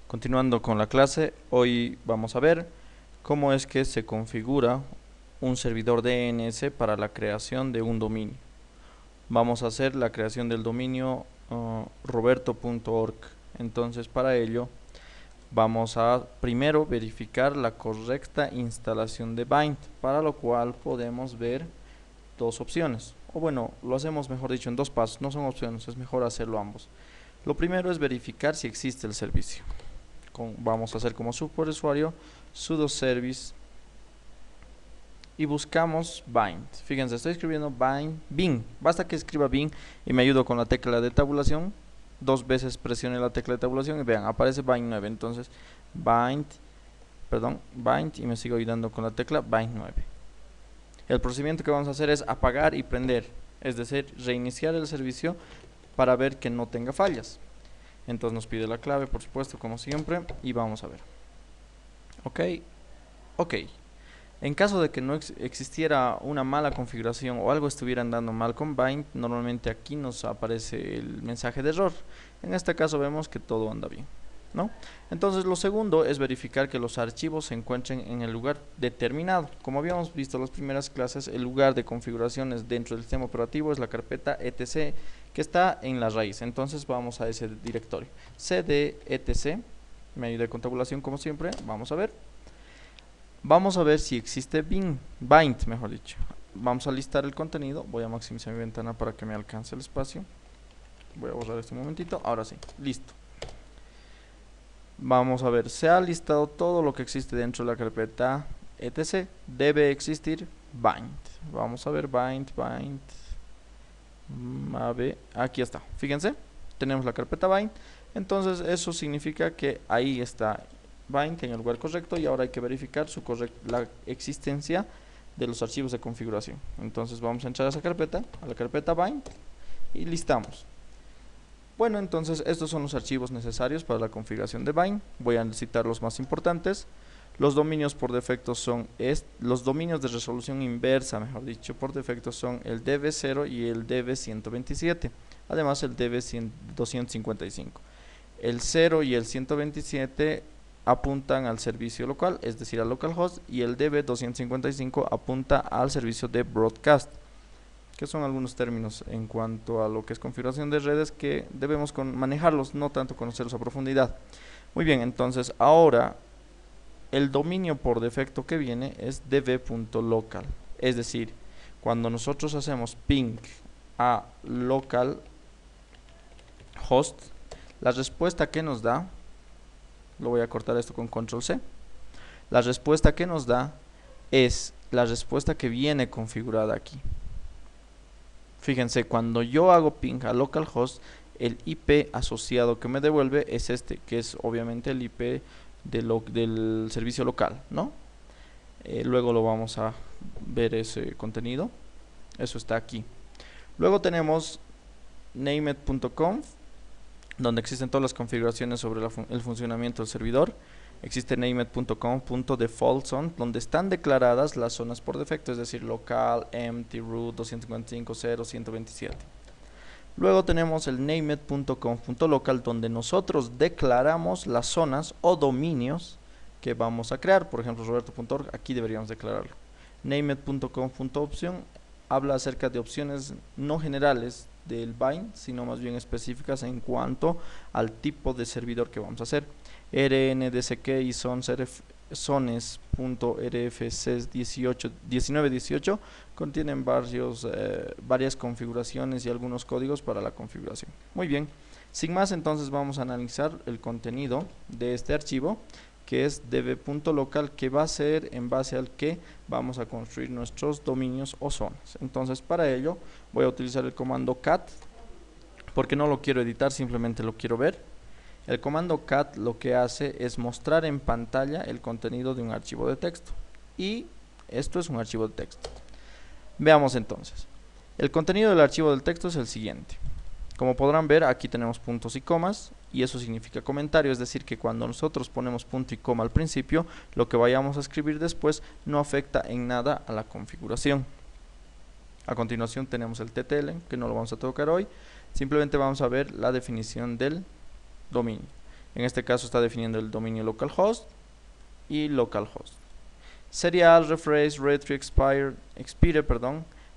Continuando con la clase, hoy vamos a ver cómo es que se configura un servidor DNS para la creación de un dominio. Vamos a hacer la creación del dominio roberto.org. Entonces, para ello vamos a primero verificar la correcta instalación de Bind, para lo cual podemos ver dos opciones. O bueno, lo hacemos mejor dicho en dos pasos, no son opciones, es mejor hacerlo ambos. Lo primero es verificar si existe el servicio. Vamos a hacer como superusuario sudo service y buscamos bind. Fíjense, estoy escribiendo bin. Basta que escriba bin y me ayudo con la tecla de tabulación. Dos veces presione la tecla de tabulación y vean, aparece bind 9. Entonces bind y me sigo ayudando con la tecla bind 9. El procedimiento que vamos a hacer es apagar y prender, es decir, reiniciar el servicio para ver que no tenga fallas. Entonces nos pide la clave, por supuesto, como siempre, y vamos a ver. Ok. En caso de que no existiera una mala configuración o algo estuviera andando mal con Bind, normalmente aquí nos aparece el mensaje de error. En este caso vemos que todo anda bien, ¿no? Entonces lo segundo es verificar que los archivos se encuentren en el lugar determinado. Como habíamos visto en las primeras clases, el lugar de configuraciones dentro del sistema operativo es la carpeta etc, que está en la raíz. Entonces vamos a ese directorio cd etc, me ayudé con tabulación como siempre. Vamos a ver si existe bind, mejor dicho. Vamos a listar el contenido. Voy a maximizar mi ventana para que me alcance el espacio. Voy a borrar este momentito. Ahora sí, listo. Vamos a ver, se ha listado todo lo que existe dentro de la carpeta etc. Debe existir bind. Vamos a ver bind. A ver, aquí está. Fíjense, tenemos la carpeta bind. Entonces eso significa que ahí está bind en el lugar correcto, y ahora hay que verificar la existencia de los archivos de configuración. Entonces vamos a entrar a esa carpeta, a la carpeta bind, y listamos. Bueno, entonces estos son los archivos necesarios para la configuración de Bind. Voy a citar los más importantes. Los dominios por defecto son los dominios de resolución inversa, mejor dicho, por defecto son el db0 y el db127. Además el db255. El 0 y el 127 apuntan al servicio local, es decir, al localhost, y el db255 apunta al servicio de broadcast, que son algunos términos en cuanto a lo que es configuración de redes que debemos manejarlos, no tanto conocerlos a profundidad. Muy bien, entonces ahora el dominio por defecto que viene es db.local, es decir, cuando nosotros hacemos ping a localhost, la respuesta que nos da, lo voy a cortar esto con control C, la respuesta que nos da es la respuesta que viene configurada aquí. Fíjense, cuando yo hago ping a localhost, el IP asociado que me devuelve es este, que es obviamente el IP del servicio local, ¿no? Luego lo vamos a ver ese contenido. Eso está aquí. Luego tenemos named.conf, donde existen todas las configuraciones sobre el funcionamiento del servidor. Existe named.conf.defaultzone, donde están declaradas las zonas por defecto, es decir, local, empty, root, 255, 0, 127. Luego tenemos el named.conf.local, donde nosotros declaramos las zonas o dominios que vamos a crear. Por ejemplo, roberto.org, aquí deberíamos declararlo. Named.conf.option habla acerca de opciones no generales del bind, sino más bien específicas en cuanto al tipo de servidor que vamos a hacer. rndck y zones.rfc 1918 contienen varias configuraciones y algunos códigos para la configuración. Muy bien, sin más, entonces vamos a analizar el contenido de este archivo, que es db.local, que va a ser en base al que vamos a construir nuestros dominios o zonas. Entonces para ello voy a utilizar el comando cat, porque no lo quiero editar, simplemente lo quiero ver. El comando cat lo que hace es mostrar en pantalla el contenido de un archivo de texto, y esto es un archivo de texto. Veamos entonces. El contenido del archivo del texto es el siguiente. Como podrán ver, aquí tenemos puntos y comas, y eso significa comentario, es decir, que cuando nosotros ponemos punto y coma al principio, lo que vayamos a escribir después no afecta en nada a la configuración. A continuación tenemos el ttl, que no lo vamos a tocar hoy, simplemente vamos a ver la definición del dominio. En este caso está definiendo el dominio localhost y localhost. Serial, refresh, retry, expire,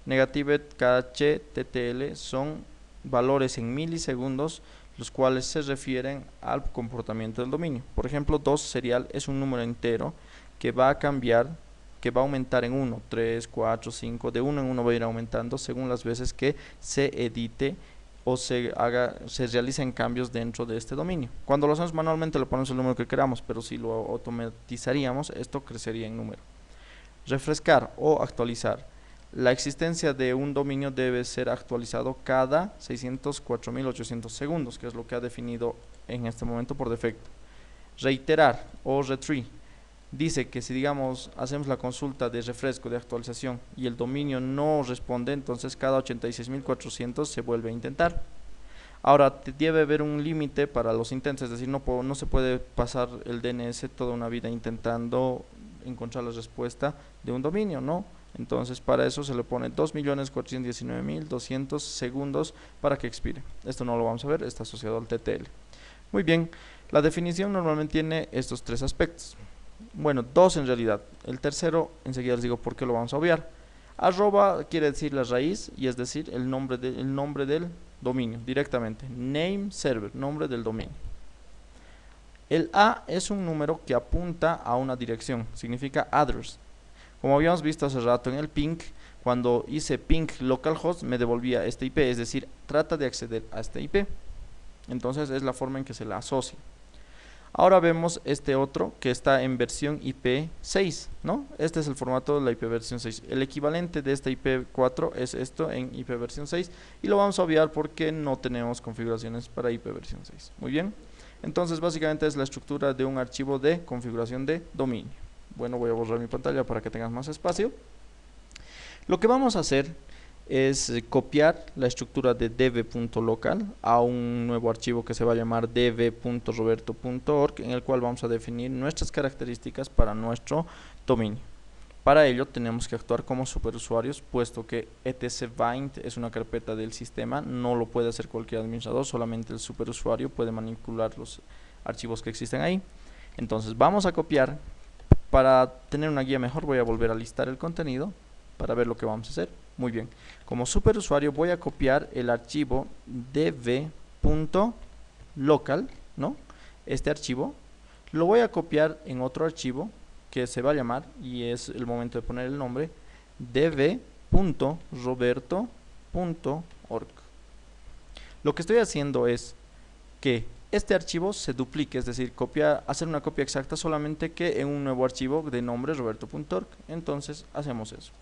negative, cache, ttl son valores en milisegundos, los cuales se refieren al comportamiento del dominio. Por ejemplo, 2 serial es un número entero que va a cambiar, que va a aumentar en 1, 3, 4, 5, de 1 en 1 va a ir aumentando según las veces que se edite o se realicen cambios dentro de este dominio. Cuando lo hacemos manualmente le ponemos el número que queramos, pero si lo automatizaríamos, esto crecería en número. Refrescar o actualizar. La existencia de un dominio debe ser actualizado cada 604.800 segundos, que es lo que ha definido en este momento por defecto. Reiterar o retrieve. Dice que si digamos hacemos la consulta de refresco de actualización y el dominio no responde, entonces cada 86.400 se vuelve a intentar. Ahora debe haber un límite para los intentos, es decir, no se puede pasar el DNS toda una vida intentando encontrar la respuesta de un dominio, ¿no? Entonces para eso se le pone 2.419.200 segundos para que expire. Esto no lo vamos a ver, está asociado al TTL. Muy bien, la definición normalmente tiene estos 3 aspectos. Bueno, 2 en realidad. El tercero, enseguida les digo por qué lo vamos a obviar. Arroba quiere decir la raíz y es decir el nombre del dominio directamente. Name server, nombre del dominio. El A es un número que apunta a una dirección, significa address. Como habíamos visto hace rato en el ping, cuando hice ping localhost me devolvía este IP, es decir, trata de acceder a este IP. Entonces es la forma en que se la asocia. Ahora vemos este otro que está en versión IP6, ¿no? Este es el formato de la IP versión 6. El equivalente de esta IP4 es esto en IP versión 6 y lo vamos a obviar porque no tenemos configuraciones para IP versión 6. Muy bien. Entonces básicamente es la estructura de un archivo de configuración de dominio. Bueno, voy a borrar mi pantalla para que tengas más espacio. Lo que vamos a hacer es copiar la estructura de dev.local a un nuevo archivo que se va a llamar dev.roberto.org, en el cual vamos a definir nuestras características para nuestro dominio. Para ello tenemos que actuar como superusuarios, puesto que etc-bind es una carpeta del sistema, no lo puede hacer cualquier administrador, solamente el superusuario puede manipular los archivos que existen ahí. Entonces vamos a copiar. Para tener una guía mejor voy a volver a listar el contenido para ver lo que vamos a hacer. Muy bien, como superusuario voy a copiar el archivo dev.local, ¿no? Este archivo lo voy a copiar en otro archivo que se va a llamar, y es el momento de poner el nombre, dev.roberto.org. Lo que estoy haciendo es que este archivo se duplique, es decir, hacer una copia exacta, solamente que en un nuevo archivo de nombre roberto.org. Entonces hacemos eso.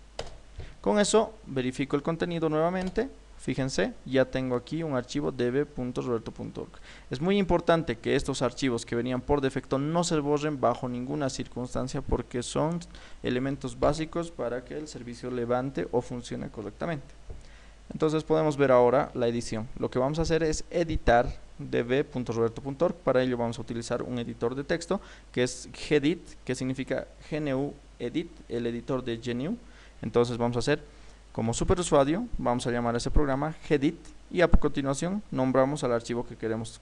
Con eso verifico el contenido nuevamente. Fíjense, ya tengo aquí un archivo dev.roberto.org. Es muy importante que estos archivos que venían por defecto no se borren bajo ninguna circunstancia, porque son elementos básicos para que el servicio levante o funcione correctamente. Entonces podemos ver ahora la edición. Lo que vamos a hacer es editar dev.roberto.org. Para ello vamos a utilizar un editor de texto que es gedit, que significa GNU Edit, el editor de GNU. Entonces vamos a hacer como superusuario, vamos a llamar a ese programa gedit y a continuación nombramos al archivo que queremos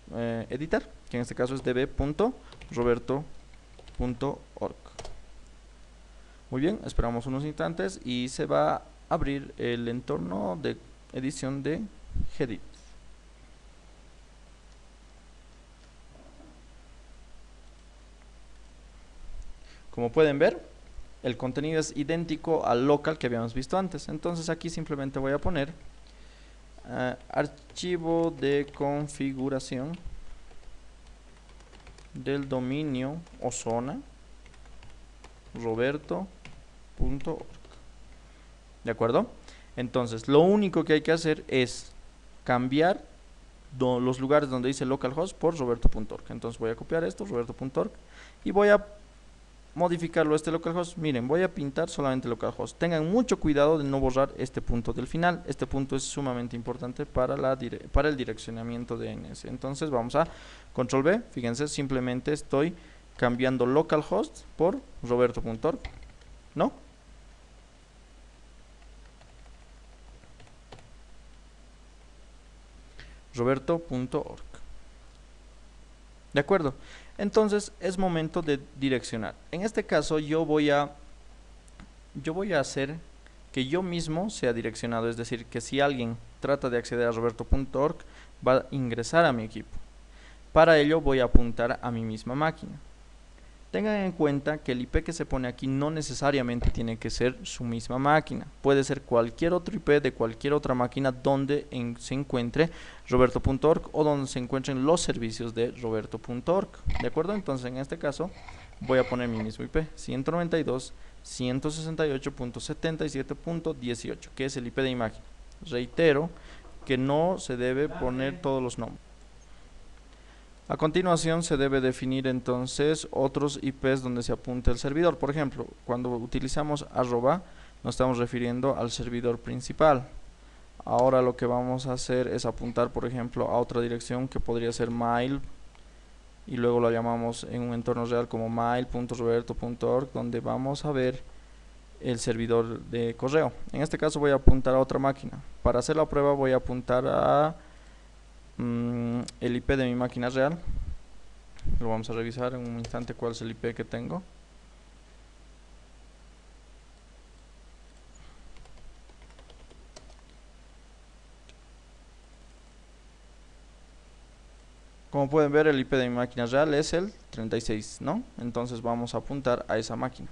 editar, que en este caso es dev.roberto.org. Muy bien, esperamos unos instantes y se va a abrir el entorno de edición de gedit. Como pueden ver, el contenido es idéntico al local que habíamos visto antes. Entonces aquí simplemente voy a poner archivo de configuración del dominio o zona roberto.org. ¿De acuerdo? Entonces lo único que hay que hacer es cambiar los lugares donde dice localhost por roberto.org. Entonces voy a copiar esto, roberto.org, y voy a modificarlo este localhost. Miren, voy a pintar solamente localhost. Tengan mucho cuidado de no borrar este punto del final. Este punto es sumamente importante para el direccionamiento de DNS. Entonces vamos a control V. Fíjense, simplemente estoy cambiando localhost por roberto.org, ¿no? roberto.org. ¿De acuerdo? Entonces es momento de direccionar. En este caso yo voy a hacer que yo mismo sea direccionado, es decir, que si alguien trata de acceder a roberto.org va a ingresar a mi equipo. Para ello voy a apuntar a mi misma máquina. Tengan en cuenta que el IP que se pone aquí no necesariamente tiene que ser su misma máquina. Puede ser cualquier otro IP de cualquier otra máquina donde se encuentre roberto.org o donde se encuentren los servicios de roberto.org. ¿De acuerdo? Entonces en este caso voy a poner mi mismo IP, 192.168.77.18, que es el IP de mi máquina. Reitero que no se debe poner todos los nombres. A continuación se debe definir entonces otros IPs donde se apunte el servidor. Por ejemplo, cuando utilizamos arroba nos estamos refiriendo al servidor principal. Ahora lo que vamos a hacer es apuntar, por ejemplo, a otra dirección que podría ser mail, y luego lo llamamos en un entorno real como mail.roberto.org, donde vamos a ver el servidor de correo. En este caso voy a apuntar a otra máquina. Para hacer la prueba voy a apuntar a el IP de mi máquina real. Lo vamos a revisar en un instante cuál es el IP que tengo. Como pueden ver, el IP de mi máquina real es el 36, ¿no? Entonces vamos a apuntar a esa máquina.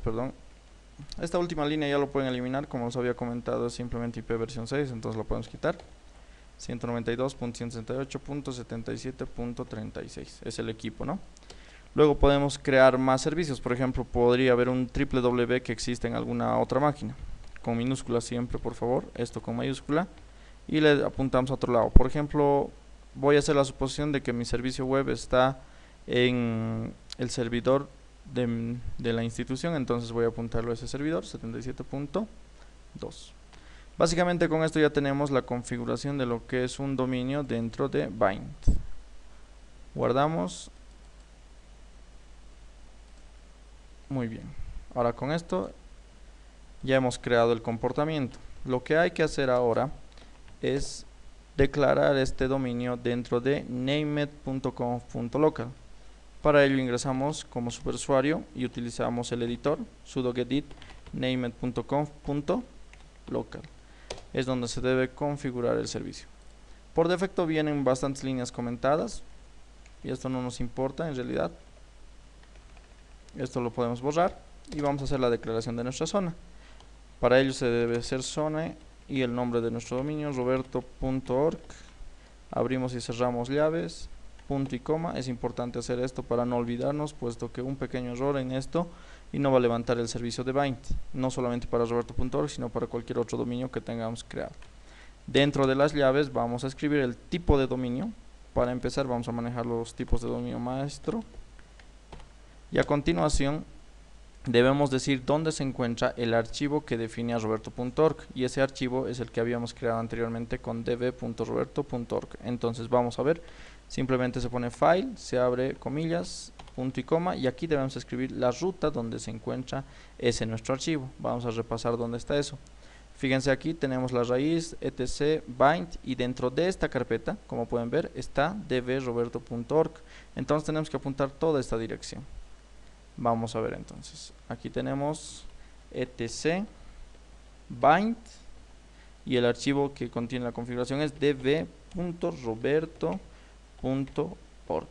Perdón. Esta última línea ya lo pueden eliminar, como os había comentado, es simplemente IP versión 6, entonces lo podemos quitar. 192.168.77.36 es el equipo, ¿no? Luego podemos crear más servicios. Por ejemplo, podría haber un www que existe en alguna otra máquina, con minúscula siempre, por favor, esto con mayúscula, y le apuntamos a otro lado. Por ejemplo, voy a hacer la suposición de que mi servicio web está en el servidor de la institución, entonces voy a apuntarlo a ese servidor, 77.2. Básicamente con esto ya tenemos la configuración de lo que es un dominio dentro de Bind. Guardamos. Muy bien. Ahora con esto ya hemos creado el comportamiento. Lo que hay que hacer ahora es declarar este dominio dentro de named.conf.local. Para ello ingresamos como superusuario y utilizamos el editor sudo gedit named.conf.local. Es donde se debe configurar el servicio. Por defecto vienen bastantes líneas comentadas y esto no nos importa en realidad. Esto lo podemos borrar y vamos a hacer la declaración de nuestra zona. Para ello se debe hacer zona y el nombre de nuestro dominio, roberto.org. Abrimos y cerramos llaves, punto y coma. Es importante hacer esto para no olvidarnos, puesto que un pequeño error en esto y no va a levantar el servicio de Bind, no solamente para roberto.org, sino para cualquier otro dominio que tengamos creado. Dentro de las llaves vamos a escribir el tipo de dominio. Para empezar vamos a manejar los tipos de dominio maestro. Y a continuación debemos decir dónde se encuentra el archivo que define a roberto.org, y ese archivo es el que habíamos creado anteriormente con db.roberto.org. Entonces vamos a ver, simplemente se pone file, se abre comillas, punto y coma, y aquí debemos escribir la ruta donde se encuentra ese nuestro archivo. Vamos a repasar dónde está eso. Fíjense, aquí tenemos la raíz etc bind, y dentro de esta carpeta, como pueden ver, está db.roberto.org. entonces tenemos que apuntar toda esta dirección. Vamos a ver entonces, aquí tenemos etc bind y el archivo que contiene la configuración es db.roberto.org.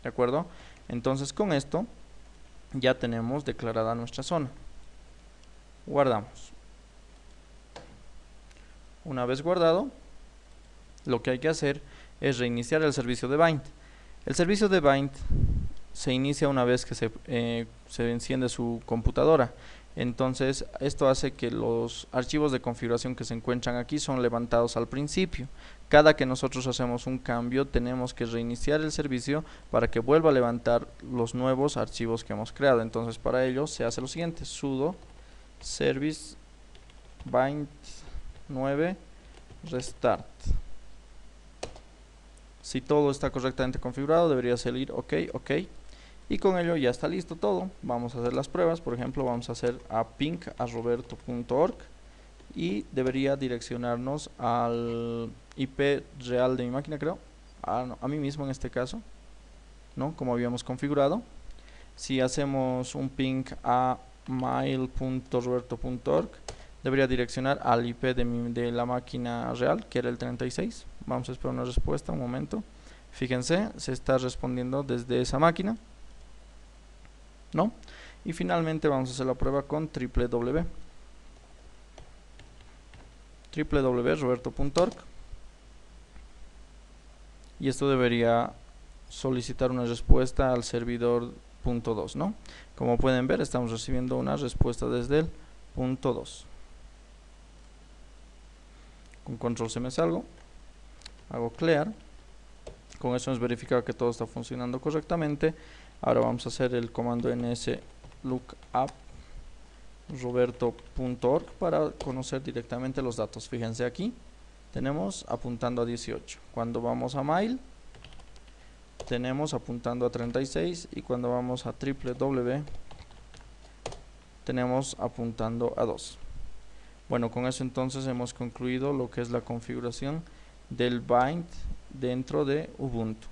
¿De acuerdo? Entonces con esto ya tenemos declarada nuestra zona. Guardamos. Una vez guardado, lo que hay que hacer es reiniciar el servicio de Bind. El servicio de Bind se inicia una vez que se enciende su computadora. Entonces esto hace que los archivos de configuración que se encuentran aquí son levantados al principio. Cada que nosotros hacemos un cambio tenemos que reiniciar el servicio para que vuelva a levantar los nuevos archivos que hemos creado. Entonces para ello se hace lo siguiente: sudo service bind 9 restart. Si todo está correctamente configurado debería salir ok, ok, y con ello ya está listo todo. Vamos a hacer las pruebas. Por ejemplo, vamos a hacer a ping a roberto.org y debería direccionarnos al IP real de mi máquina, creo, a mí mismo en este caso, ¿no? Como habíamos configurado. Si hacemos un ping a mail.roberto.org, debería direccionar al IP de la máquina real, que era el 36. Vamos a esperar una respuesta, un momento. Fíjense, se está respondiendo desde esa máquina, ¿no? Y finalmente vamos a hacer la prueba con www.roberto.org, y esto debería solicitar una respuesta al servidor punto 2, ¿no? Como pueden ver, estamos recibiendo una respuesta desde el punto 2. Con control C me salgo, hago clear. Con eso hemos verificado que todo está funcionando correctamente. Ahora vamos a hacer el comando ns lookup roberto.org para conocer directamente los datos. Fíjense aquí, tenemos apuntando a 18. Cuando vamos a mail, tenemos apuntando a 36, y cuando vamos a www, tenemos apuntando a 2. Bueno, con eso entonces hemos concluido lo que es la configuración del bind dentro de Ubuntu.